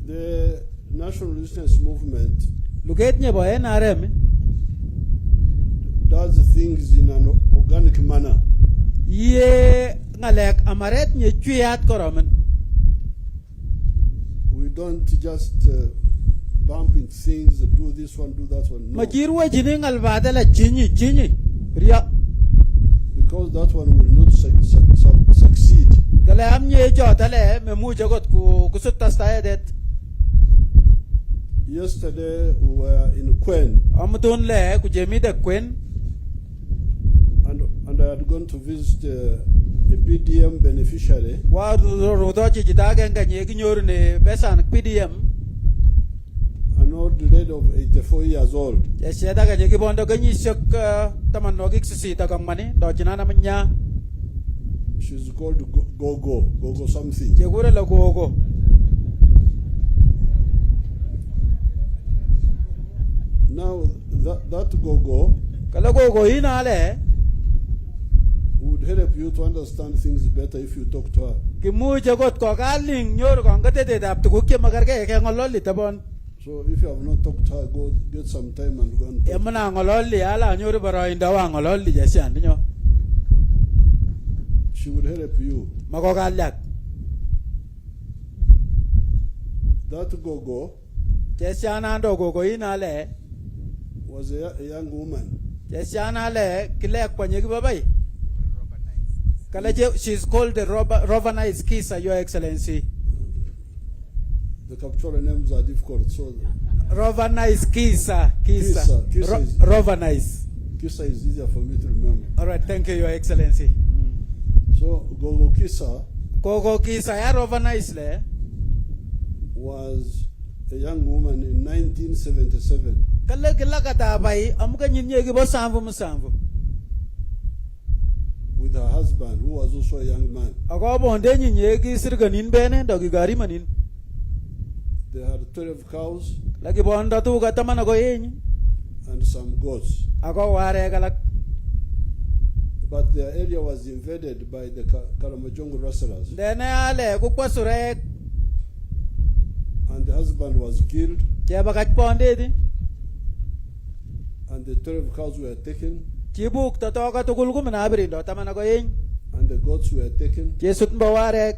The National Resistance Movement luget nye bo NRM does things in an organic manner. ye ngalek amaret nye chuyat koromen. We don't just bump into things, do this one, do that one. No. Majirwa jini ngalbadala chinyi riya Because that one will not succeed. kale amnye jotale memuja got kusutastayedet. Yesterday we were in Kwen Amutun le kujemi de Kwen and I had gone to visit a PDM beneficiary. wa rodochi jidage nganye ginyoru ne besan PDM An old lady of 84 years old. ya sheda ganye gibondo ganyi shok tamanogik sisita kangmani do jinana manya She's called Gogo something. jegure la gogo Now that Gogo kala gogo inale would help you to understand things better if you talk to her. kimuja got ko galing nyoru kongate de dap tukukye magarge ke ngololi tabon So if you have not talked to her, go get some time and go and talk. emana ngololi ala nyoru baroinda wa ngololi jesian nyo She would help you. magogalyak That Gogo jesiana ndo gogo inale was a young woman. jesiana le kilek panye gibabai kala je she's called the Rovanize Kisa, Your Excellency. The captured names are difficult, so Rovanize Kisa. Rovanize. Kisa is easier for me to remember. All right, thank you, Your Excellency. So Gogo Kisa Gogo Kisa ya Rovanize le was a young woman in 1977. kala kila kata bai amuka nyinye gibo samvu musamvu With her husband, who was also a young man. ako bonde nyinye gi sirganin bene dogi gari manin They had 12 cows lagi bonda tu kata mana go yenyi and some goats. ako ware kalak But their area was invaded by the Karamajongo rustlers. dene ale kukwa surek And the husband was killed, jeba kach bonde di and the 12 cows were taken, chibuk to ka tukul ko manabri do tamana ko yin and the goats were taken, jesut mbaware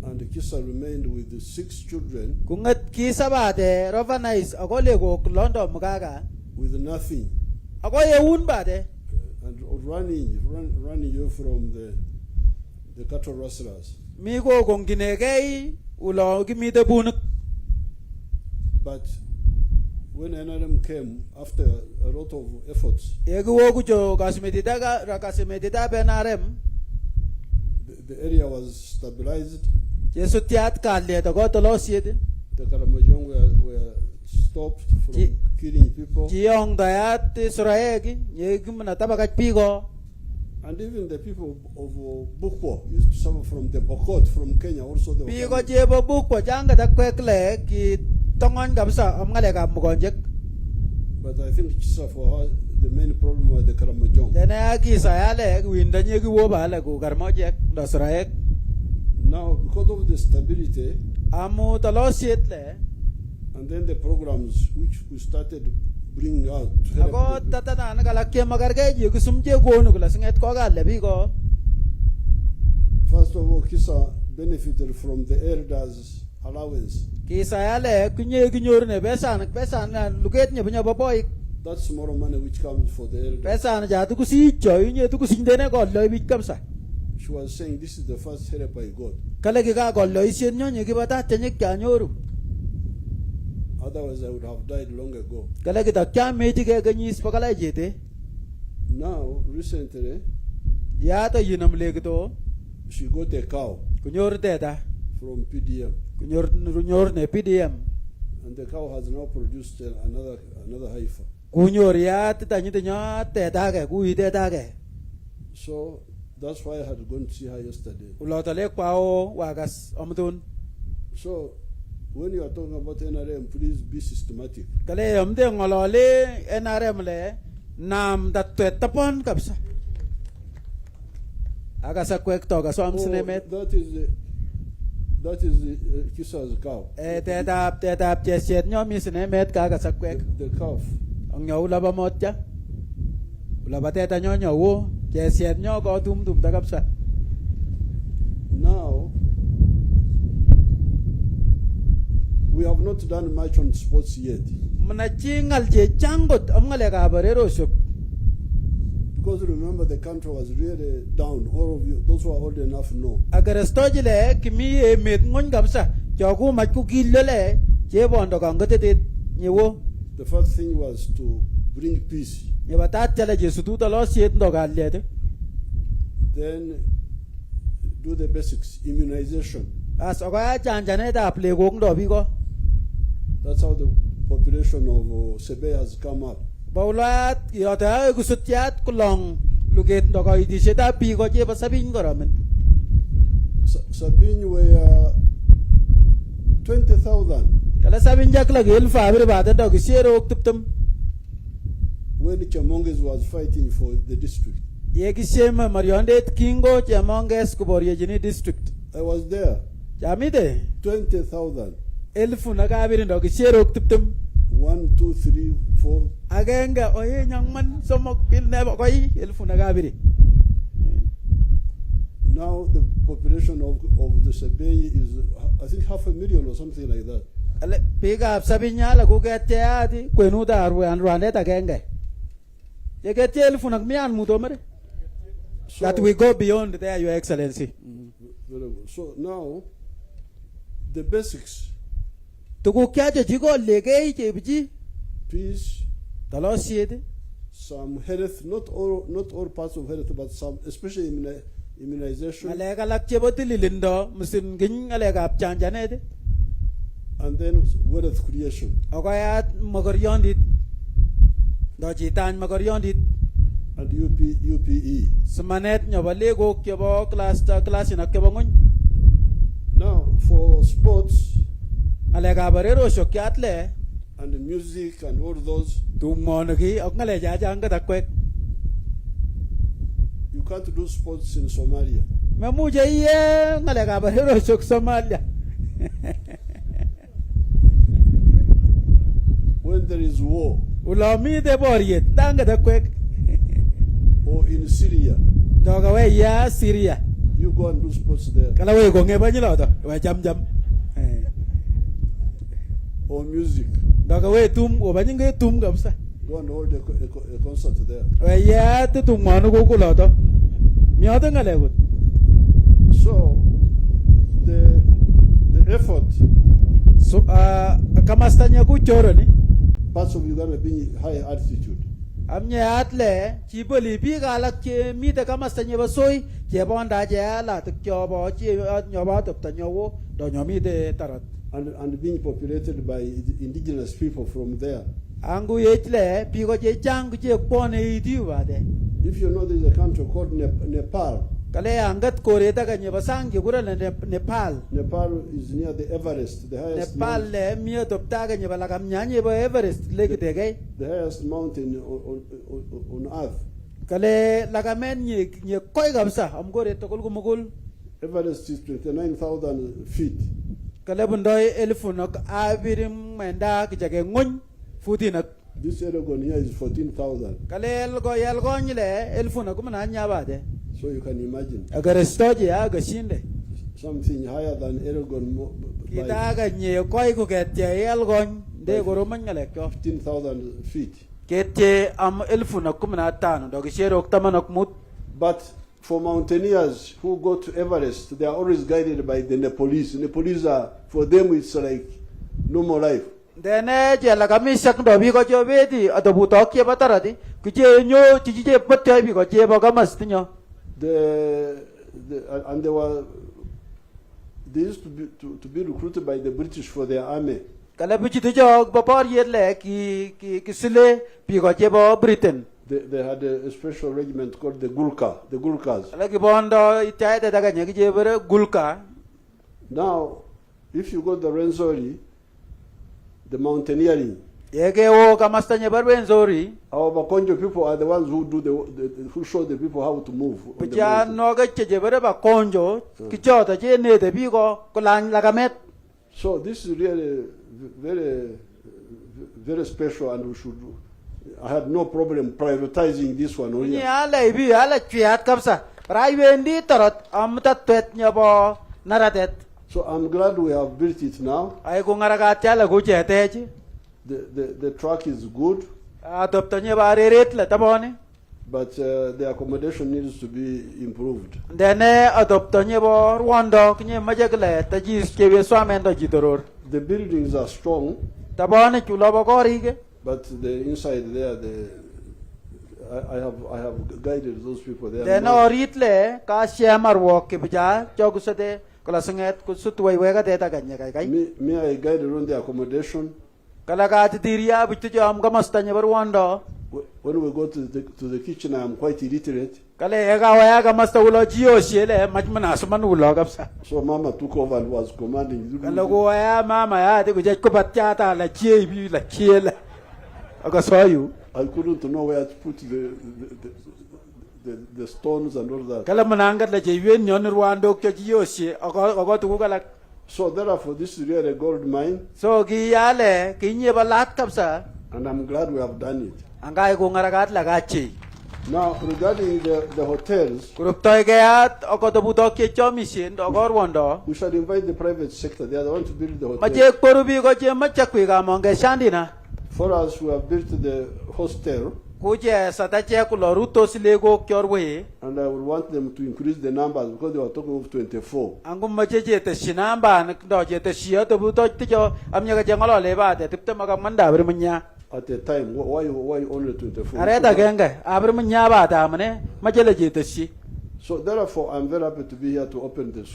and the Kisa remained with the 6 children kungat Kisa bate Rovanize ako lego londo mugaga with nothing, ako yeun bate and running you from the cattle rustlers. mi go gonginegei ulo gimite bunuk. But when NRM came, after a lot of efforts, Egu wogu jo kasimedita benarem the area was stabilized. jesutiat kalle to go to losied The Karamojong were stopped from killing people. jiong dayat suraegi yegumna tabakat pigo And even the people of Bukwo used to suffer from the Bokot from Kenya also. They were pigo coming. jebo bukwa janga da kwekle ki tongon kapsa amngale ka mugonjek But I think Kisa for her, the main problem was the Karamojong. dene Kisa yale winda nyegi wo bale ku garmojek do suraek Now, because of the stability, amu to losied le and then the programs which we started bringing out to help ako the people. tata na kala ke magarge ji kusumje gonu kula singet ko galle pigo First of all, Kisa benefited from the elders' allowance. Kisa yale kunye ginyor ne besan luget nye punya boboy That's more money which comes for the elders. besan ja tu kusi joy nye tu kusi dene gollo bit kamsa She was saying this is the first help I got. kale ki ka gollo isien nyo nye ki bata tenye kya nyoru Otherwise, I would have died long ago. kale ki ta kya meji ke ganyis pakala jete Now, recently, ya to yinam legito she got a cow kunyor teta from PDM. kunyor ne PDM And the cow has now produced another heifer. kunyor ya tita nyite nyo teta ke kui teta ke So that's why I had gone to see her yesterday. ulotale kwao wagas omtun So when you are talking about NRM, please be systematic. kale amde ngolole NRM le nam dat tapon kapsa aga sa kwek to ga som sinemet That is That is Kisa's cow. Tetap chesiet nyo misine met kakasakwek. The calf. Ang nyo ulaba motya. Ulaba teta nyo wo. Chesiet nyo ko tum takapsa. Now, we have not done much on sports yet. Manachingal je changot amngale kabarero shuk. Because remember, the country was really down. All of you, those who are old enough, know. Agar stojile kimi met ngon kapsa. Choku matku gillele je bondo kangote nyewo. The first thing was to bring peace. Nyebatat chala je sututa lo siet ndo galle. Then do the basics, immunization. As oka chanjane da play gong do bigo. That's how the population of SEBEI has come up. Baulat yata gusutyat kulong luget ndo ka idiseta bigo je pasabin garamen. Sabine were 20,000. Kala sabin jak lagi elfa bir bata ndo gisero tuptum. When Chamonges was fighting for the district. Ye gisema mariondet kingo Chamonges kuborie jini district. I was there. Jamide 20,000. elfu nakabiri ndo gisero tuptum. 1, 2, 3, 4. Agenga oye nyangman somok pil nebo koi elfu nakabiri. Now the population of the SEBEI is, I think, 500,000 or something like that. Ale piga sabinya la gugete ati kwenuta Rwanda agenge. Ye get elfu nakmian mutomere. That we go beyond there, Your Excellency. Very good. So now, the basics. Tuku kya jigo legei chebji. Peace. Talo siede. Some health, not all parts of health, but some, especially immunization. Alega lak cheboti lilindo musin gin alega apchanjane. And then wealth creation. Okayat magoryondit. Dojitan magoryondit. And UPE. Semanet nyobalego kebo class na kebo ngun. Now for sports. Alega barero shokyatle. And the music and all those. Tumongi okngale jajanga takwek. You can't do sports in Somalia. Memuje ye ngalega barero shok Somalia. When there is war. Ulami de boriet tanga takwek. Or in Syria. Doga we ya Syria. You go and do sports there. Kala we go ngeba nyilo to. We jam. Or music. Doga we tum o banyinge tum kapsa. Go and hold a concert there. We ya tum manu ko kulo to. Mioto ngale gut. So the effort. So kamastanya ku choro ni. Parts of Uganda being high altitude. Amnya atle chiboli bi galak che mi te kamastanya basoi che bonda je ala to kyobo che nyoba to tanyowo do nyomi de tarat. And being populated by indigenous people from there. Angu yetle pigo je changu je pone idiwa de. If you know there is a country called Nepal. Kale angat koreta ka nyebasang gura Nepal. Nepal is near the Everest, the highest Nepal mountain. le mio topta ka nyebala kam nyanye ba Everest leke degay. The highest mountain on earth. Kale lagamen nye koy gamsa am gore tokol gumugul. Everest is 29,000 feet. Kale bundoy elefunok abirim menda kijage ngun futinak. This Aragon here is 14,000. Kale elgo nyile elefunok mana nyaba de. So you can imagine. Agar stoje aga shinde. Something higher than Aragon. Kita ga nye koy ko kete elgon de goro manyale kyo. 15,000 feet. Kete am elefunok mana tano do gishero oktamanok mut. But for mountaineers who go to Everest, they are always guided by the Nepalese. Nepalese are, for them, it's like no more life. Dene jela kami sak do bi ko jobedi adabuto ke bataradi kije nyo tije patte bi ko je ba gamas tinyo. And they used to be recruited by the British for their army. Kala bi tije jog ba par yele ki sile bi ko je ba Britain. They had a special regiment called the Gulkas. Lagi bondo itaide daga nyagi je bere Gulka. Now, if you go to the Renzori, the mountaineering. Yeke o kamasta nye barben zori. Our Bakonjo people are the ones who who show the people how to move. on the Puja mountain. no ga cheje bare ba konjo. Kichota che ne de bi ko lang lagamet. So this is really very, very special, and we should. I had no problem prioritizing this one. Ni Here. ala ibi ala chiat kapsa. Rai wendi tarot amta twet nyabo naratet. So I'm glad we have built it now. Ay ko ngaraga chala go cheteji. The track is good, Adopta nye ba reret la tabone. but the accommodation needs to be improved. Dene adopta nye bo Rwanda nye majagle tajis kewe swamendo jidoror. The buildings are strong, Tabone chulo ba korige. but the inside there, I have guided those people there. Dene oritle ka shamar walk ke bija jogusate kala sanget kusutwai wega deta ganya kai. Me, I guided on the accommodation. Kala ka tiria bitu jam gamasta nye Rwanda. When we go to the kitchen, I am quite illiterate. Kale ega waya gamasta ulo jio shele majmana suman ulo kapsa. So Mama took over and was commanding. Kala go waya mama ya de kujaj ko batjata la chie bi la chiela. Aga saw you. I couldn't know where to put the stones and all that. Kala manangat la jewen nyon Rwanda ko jio she aga tu kala. So therefore, this is really a gold mine, So gi yale kinye balat kapsa. and I'm glad we have done it. Angay ko ngaragat la gachi. Now, regarding the hotels, Kurup toy gayat ako to buto ke chomishin do Rwanda. we shall invite the private sector. They are the ones to build the hotel. Majek porubi ko je machakwi ga monge shandina. For us, we have built the hostel, Kuje satache ko loruto silego kyorwe. and I would want them to increase the numbers because they were talking of 24. Angum majeje te shinamba ndo je te shio to buto tijo amnya ga jangalo leba te tipte maga manda bermenya. At a time, why only 24? Areta genge abermenya ba ta mane majele je te shi. So therefore, I'm very happy to be here to open this.